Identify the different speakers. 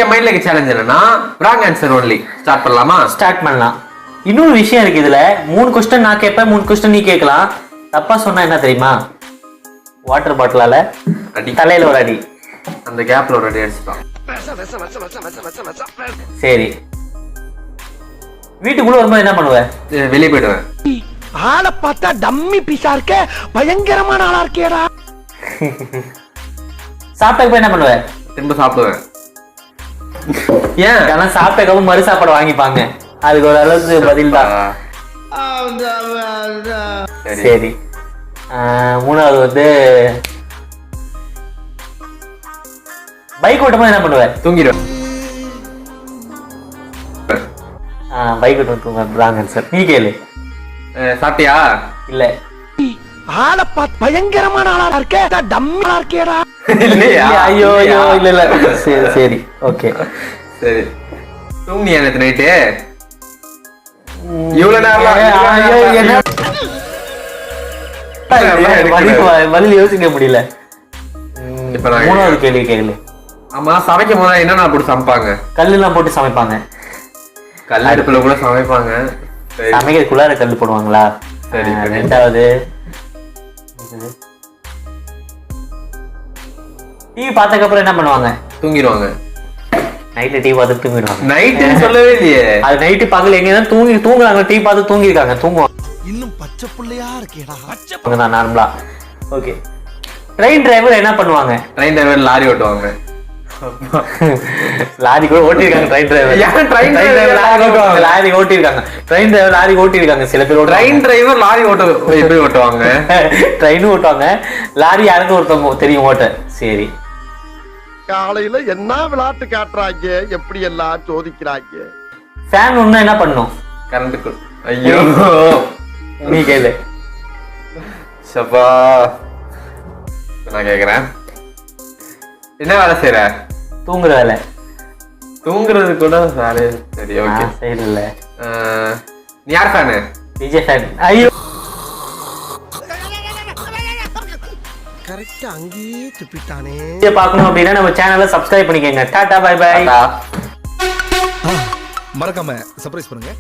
Speaker 1: என் மைண்ட்ல இருக்க சேலஞ்ச் என்னன்னா ராங் ஆன்சர் ஒன்லி. ஸ்டார்ட் பண்ணலாமா?
Speaker 2: ஸ்டார்ட் பண்ணலாம். இன்னொரு விஷயம் இருக்கு இதுல. 3 கொஸ்டின் நான் கேட்பேன், 3 கொஸ்டின் நீ கேட்கலாம். தப்பா சொன்னா என்ன தெரியுமா? வாட்டர் பாட்டிலால
Speaker 1: அடி,
Speaker 2: தலையில ஒரு அடி.
Speaker 1: அந்த கேப்ல ஒரு அடி அடிச்சுட்டான்.
Speaker 2: சரி, வீட்டுக்குள்ள வரும்போது என்ன பண்ணுவ?
Speaker 1: வெளியே போயிடுவேன்.
Speaker 3: ஆளை பார்த்தா டம்மி பீஸா இருக்க, பயங்கரமான ஆளா இருக்கேடா.
Speaker 2: சாப்பிட்ட போய் என்ன பண்ணுவ?
Speaker 1: திரும்ப சாப்பிடுவேன். ஏன்?
Speaker 2: ஆனா சாப்பிட்ட மறு சாப்பாடு வாங்கிப்பாங்க. அதுக்கு ஒரு அளவுக்கு பதில் தான். சரி, மூணாவது வந்து பைக் ஓட்டும்போது என்ன பண்ணுவ?
Speaker 1: தூங்கிடுவேன்.
Speaker 2: பைக் ஓட்டும் தூங்க. Wrong answer. நீ கேளு.
Speaker 1: சாப்பிட்டியா?
Speaker 2: இல்ல.
Speaker 3: ஆளை பார்த்து பயங்கரமான ஆளா இருக்க, டம்மி ஆளா இருக்கேடா.
Speaker 1: இல்லையா?
Speaker 2: ஐயோ ஐயோ, இல்ல இல்ல. சரி சரி, ஓகே.
Speaker 1: சரி, தூங்கியா நேத்து நைட்டு? இவ்வளவு நேரம்
Speaker 2: பதில் யோசிக்க முடியல.
Speaker 1: இப்ப நான்
Speaker 2: மூணாவது கேள்வி கேளு.
Speaker 1: ஆமா, சமைக்கும் போது என்னென்ன போட்டு சமைப்பாங்க?
Speaker 2: கல்லுலாம் போட்டு சமைப்பாங்க.
Speaker 1: கல் அடுப்புல கூட சமைப்பாங்க.
Speaker 2: சமைக்கிறதுக்குள்ளார கல் போடுவாங்களா?
Speaker 1: சரி.
Speaker 2: ரெண்டாவது டிவி பார்த்ததுக்கு அப்புறம் என்ன பண்ணுவாங்க?
Speaker 1: தூங்கிடுவாங்க.
Speaker 2: நைட்ல டிவி பார்த்து தூங்கிடுவாங்க.
Speaker 1: நைட்டு சொல்லவே இல்லையே. அது
Speaker 2: நைட்டு பகல் எங்கதான் தூங்குறாங்க. டிவி பார்த்து தூங்கிருக்காங்க. தூங்குவாங்க.
Speaker 3: இன்னும் பச்சை புள்ளையா இருக்கேடா.
Speaker 2: நார்மலா. ஓகே. ட்ரெயின் டிரைவர் என்ன பண்ணுவாங்க?
Speaker 1: ட்ரெயின் டிரைவர் லாரி ஓட்டுவாங்க.
Speaker 2: லாரி கூட ஓட்டிருக்காங்க. ட்ரெயின் டிரைவர் லாரி ஓட்டிருக்காங்க. ட்ரெயின் டிரைவர் லாரி ஓட்டிருக்காங்க. சில பேர்
Speaker 1: ட்ரெயின் டிரைவர் லாரி எப்படி ஓட்டுவாங்க?
Speaker 2: ட்ரெயினும் ஓட்டுவாங்க. லாரி யாருக்கு ஒருத்தவங்க தெரியும் ஓட்ட. சரி,
Speaker 3: காலையில என்ன விளையாட்டு காட்டுறாங்க, எப்படி எல்லாம் சோதிக்கிறாங்க.
Speaker 2: ஃபேன் ஒண்ணு என்ன பண்ணும்?
Speaker 1: கரண்ட். ஐயோ,
Speaker 2: நீ கேளு.
Speaker 1: சப்பா, நான் கேக்குறேன். என்ன வேலை செய்யற?
Speaker 2: தூங்குற வேலை.
Speaker 1: தூங்குறது கூட வேலை. சரி, ஓகே.
Speaker 2: செய்யல.
Speaker 1: நீ யார் ஃபேனு?
Speaker 2: விஜய் ஃபேன். ஐயோ,
Speaker 3: கரெக்டா அங்கேயே துப்பிட்டானே.
Speaker 2: இதை பார்க்கணும் அப்படின்னா நம்ம சேனலை சப்ஸ்கிரைப் பண்ணிக்கங்க. Tata, bye bye.
Speaker 4: மறக்காம சர்ப்ரைஸ் பண்ணுங்க.